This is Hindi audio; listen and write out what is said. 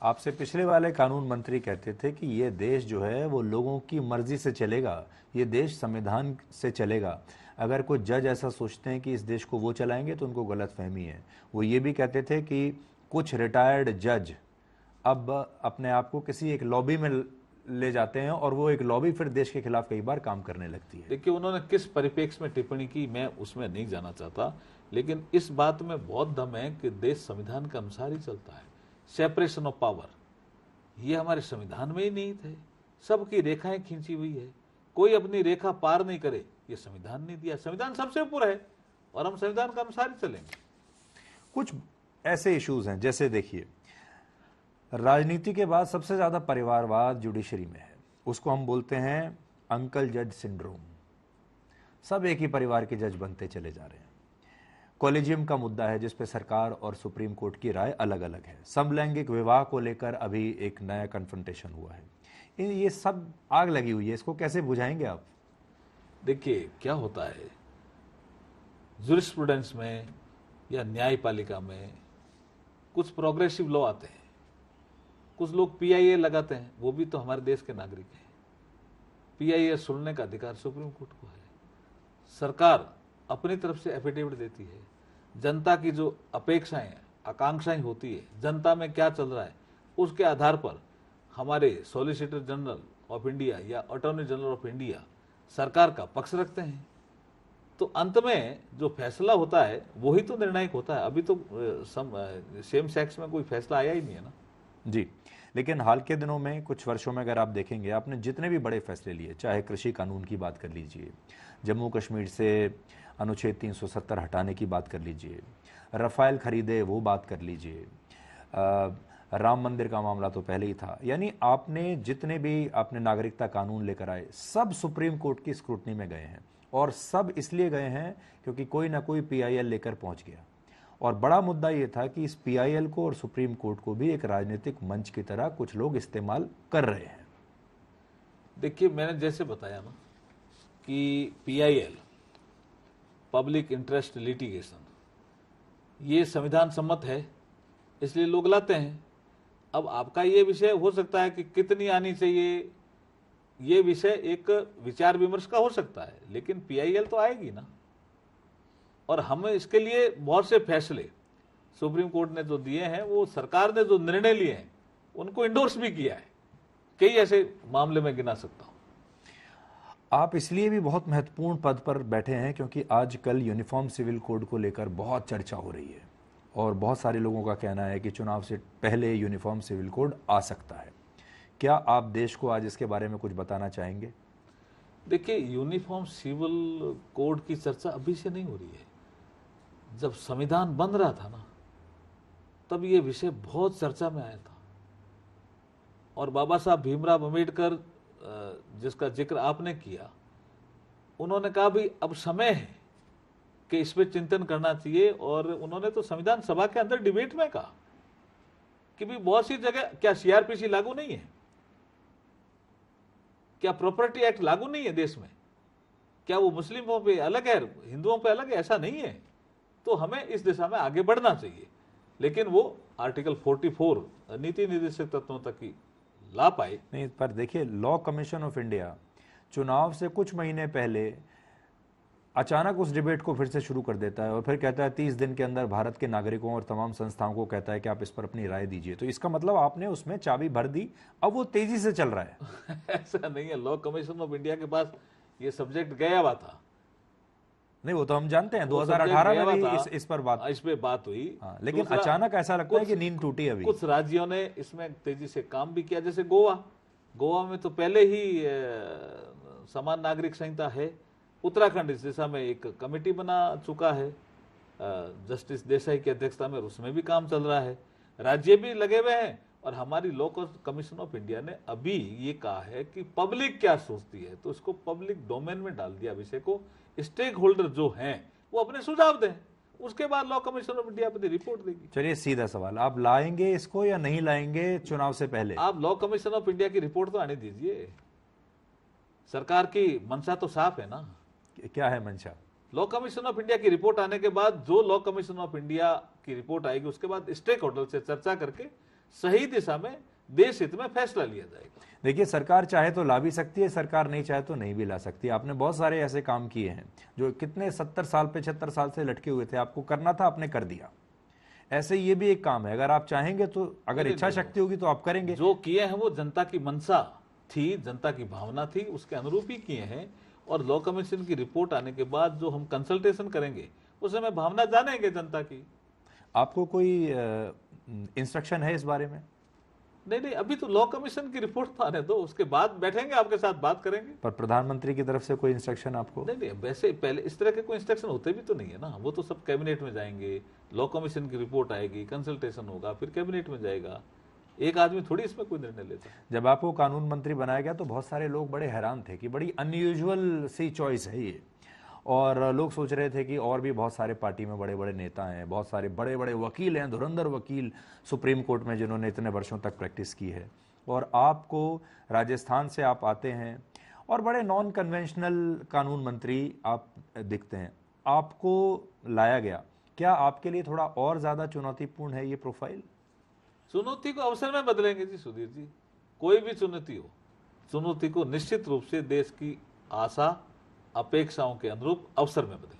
आपसे पिछले वाले कानून मंत्री कहते थे कि ये देश जो है वो लोगों की मर्जी से चलेगा, ये देश संविधान से चलेगा। अगर कोई जज ऐसा सोचते हैं कि इस देश को वो चलाएंगे तो उनको गलतफहमी है। वो ये भी कहते थे कि कुछ रिटायर्ड जज अब अपने आप को किसी एक लॉबी में ले जाते हैं और वो एक लॉबी फिर देश के खिलाफ कई बार काम करने लगती है। देखिए, उन्होंने किस परिप्रेक्ष्य में टिप्पणी की मैं उसमें नहीं जाना चाहता, लेकिन इस बात में बहुत दम है कि देश संविधान के अनुसार ही चलता है। सेपरेशन ऑफ पावर ये हमारे संविधान में ही नहीं थे, सबकी रेखाएं खींची हुई है, कोई अपनी रेखा पार नहीं करे, ये संविधान नहीं दिया। संविधान सबसे ऊपर है और हम संविधान के अनुसार ही चलेंगे। कुछ ऐसे इश्यूज हैं, जैसे देखिए राजनीति के बाद सबसे ज्यादा परिवारवाद जुडिशरी में है, उसको हम बोलते हैं अंकल जज सिंड्रोम। सब एक ही परिवार के जज बनते चले जा रहे हैं। कॉलेजियम का मुद्दा है जिस पे सरकार और सुप्रीम कोर्ट की राय अलग अलग है। समलैंगिक विवाह को लेकर अभी एक नया कन्फ्रंटेशन हुआ है। ये सब आग लगी हुई है, इसको कैसे बुझाएंगे आप? देखिए क्या होता है, जूरिस्प्रूडेंस में या न्यायपालिका में कुछ प्रोग्रेसिव लॉ आते हैं, कुछ लोग पीआईए लगाते हैं, वो भी तो हमारे देश के नागरिक हैं। पीआईए सुनने का अधिकार सुप्रीम कोर्ट को है। सरकार अपनी तरफ से एफिडेविट देती है, जनता की जो अपेक्षाएं आकांक्षाएं होती है, जनता में क्या चल रहा है, उसके आधार पर हमारे सॉलिसिटर जनरल ऑफ इंडिया या अटॉर्नी जनरल ऑफ इंडिया सरकार का पक्ष रखते हैं। तो अंत में जो फैसला होता है वही तो निर्णायक होता है। अभी तो सेम सेक्स में कोई फैसला आया ही नहीं है ना जी। लेकिन हाल के दिनों में कुछ वर्षों में अगर आप देखेंगे, आपने जितने भी बड़े फैसले लिए, चाहे कृषि कानून की बात कर लीजिए, जम्मू कश्मीर से अनुच्छेद 370 हटाने की बात कर लीजिए, रफाल खरीदे वो बात कर लीजिए, राम मंदिर का मामला तो पहले ही था, यानी आपने जितने भी आपने नागरिकता कानून लेकर आए सब सुप्रीम कोर्ट की स्क्रूटनी में गए हैं। और सब इसलिए गए हैं क्योंकि कोई ना कोई पीआईएल लेकर पहुंच गया। और बड़ा मुद्दा यह था कि इस पीआईएल को और सुप्रीम कोर्ट को भी एक राजनीतिक मंच की तरह कुछ लोग इस्तेमाल कर रहे हैं। देखिए मैंने जैसे बताया ना कि पीआईएल पब्लिक इंटरेस्ट लिटिगेशन ये संविधान सम्मत है, इसलिए लोग लाते हैं। अब आपका ये विषय हो सकता है कि कितनी आनी चाहिए, ये विषय एक विचार विमर्श का हो सकता है, लेकिन पीआईएल तो आएगी ना। और हम इसके लिए बहुत से फैसले सुप्रीम कोर्ट ने जो दिए हैं, वो सरकार ने जो निर्णय लिए हैं उनको इंडोर्स भी किया है। कई ऐसे मामले में गिना सकता हूं। आप इसलिए भी बहुत महत्वपूर्ण पद पर बैठे हैं क्योंकि आजकल यूनिफॉर्म सिविल कोड को लेकर बहुत चर्चा हो रही है और बहुत सारे लोगों का कहना है कि चुनाव से पहले यूनिफॉर्म सिविल कोड आ सकता है। क्या आप देश को आज इसके बारे में कुछ बताना चाहेंगे? देखिए, यूनिफॉर्म सिविल कोड की चर्चा अभी से नहीं हो रही है। जब संविधान बन रहा था ना, तब ये विषय बहुत चर्चा में आया था। और बाबा साहब भीमराव अम्बेडकर जिसका जिक्र आपने किया, उन्होंने कहा भी अब समय है कि इस पर चिंतन करना चाहिए। और उन्होंने तो संविधान सभा के अंदर डिबेट में कहा कि भी बहुत सी जगह क्या सीआरपीसी लागू नहीं है, क्या प्रॉपर्टी एक्ट लागू नहीं है देश में, क्या वो मुस्लिमों पे अलग है, हिंदुओं पे अलग है? ऐसा नहीं है। तो हमें इस दिशा में आगे बढ़ना चाहिए। लेकिन वो आर्टिकल 44 नीति निर्देशक तत्वों तक ही ला पाए नहीं। पर देखिए, लॉ कमीशन ऑफ इंडिया चुनाव से कुछ महीने पहले अचानक उस डिबेट को फिर से शुरू कर देता है और फिर कहता है 30 दिन के अंदर भारत के नागरिकों और तमाम संस्थाओं को कहता है कि आप इस पर अपनी राय दीजिए। तो इसका मतलब आपने उसमें चाबी भर दी, अब वो तेजी से चल रहा है। ऐसा नहीं है, लॉ कमीशन ऑफ इंडिया के पास ये सब्जेक्ट गया हुआ था। नहीं, वो तो हम जानते हैं 2018 में भी इस पर बात हुई। लेकिन अचानक ऐसा लगता है कि नींद टूटी। अभी कुछ राज्यों ने इसमें तेजी से काम भी किया, जैसे गोवा में तो पहले ही समान नागरिक संहिता है। उत्तराखंड इस दिशा में एक कमेटी बना चुका है जस्टिस देसाई की अध्यक्षता में, उसमें भी काम चल रहा है। राज्य भी लगे हुए हैं। और हमारी लॉ कमीशन ऑफ इंडिया ने अभी ये कहा है कि पब्लिक क्या सोचती है, तो इसको पब्लिक डोमेन में डाल दिया विषय को। स्टेक होल्डर जो हैं वो अपने सुझाव दें, उसके बाद लॉ कमीशन ऑफ इंडिया अपनी रिपोर्ट देगी। चलिए सीधा सवाल, आप लाएंगे इसको या नहीं लाएंगे चुनाव से पहले? आप लॉ कमीशन ऑफ इंडिया की रिपोर्ट तो आने दीजिए। सरकार की मंशा तो साफ है ना। क्या है मंशा? लॉ कमीशन ऑफ इंडिया की रिपोर्ट आने के बाद जो लॉ कमीशन ऑफ इंडिया की रिपोर्ट आएगी, उसके बाद स्टेक होल्डर से चर्चा करके सही दिशा में देश हित में फैसला लिया जाएगा। देखिए, सरकार चाहे तो ला भी सकती है, सरकार नहीं चाहे तो नहीं भी ला सकती। आपने बहुत सारे ऐसे काम किए हैं जो कितने 70 साल 75 साल से लटके हुए थे, आपको करना था, आपने कर दिया। ऐसे ये भी एक काम है, अगर आप चाहेंगे तो, अगर इच्छा शक्ति होगी तो आप करेंगे। जो किए हैं वो जनता की मंशा थी, जनता की भावना थी, उसके अनुरूप ही किए हैं। और लॉ कमीशन की रिपोर्ट आने के बाद जो हम कंसल्टेशन करेंगे उसमें हम भावना जानेंगे जनता की। आपको कोई इंस्ट्रक्शन है इस बारे में? नहीं, अभी तो लॉ कमीशन की रिपोर्ट तो आने दो, उसके बाद बैठेंगे, आपके साथ बात करेंगे। पर प्रधानमंत्री की तरफ से कोई इंस्ट्रक्शन आपको? नहीं, वैसे पहले इस तरह के कोई इंस्ट्रक्शन होते भी तो नहीं है ना। वो तो सब कैबिनेट में जाएंगे, लॉ कमीशन की रिपोर्ट आएगी, कंसल्टेशन होगा, फिर कैबिनेट में जाएगा। एक आदमी थोड़ी इसमें कोई निर्णय लेता है। जब आपको कानून मंत्री बनाया गया तो बहुत सारे लोग बड़े हैरान थे कि बड़ी अनयूजुअल सी चॉइस है ये, और लोग सोच रहे थे कि और भी बहुत सारे पार्टी में बड़े बड़े नेता हैं, बहुत सारे बड़े बड़े वकील हैं, धुरंधर वकील सुप्रीम कोर्ट में जिन्होंने इतने वर्षों तक प्रैक्टिस की है, और आपको राजस्थान से आप आते हैं और बड़े नॉन कन्वेंशनल कानून मंत्री आप दिखते हैं, आपको लाया गया। क्या आपके लिए थोड़ा और ज़्यादा चुनौतीपूर्ण है ये प्रोफाइल? चुनौती को अवसर में बदलेंगे जी सुधीर जी। कोई भी चुनौती हो, चुनौती को निश्चित रूप से देश की आशा अपेक्षाओं के अनुरूप अवसर में बदलेंगे।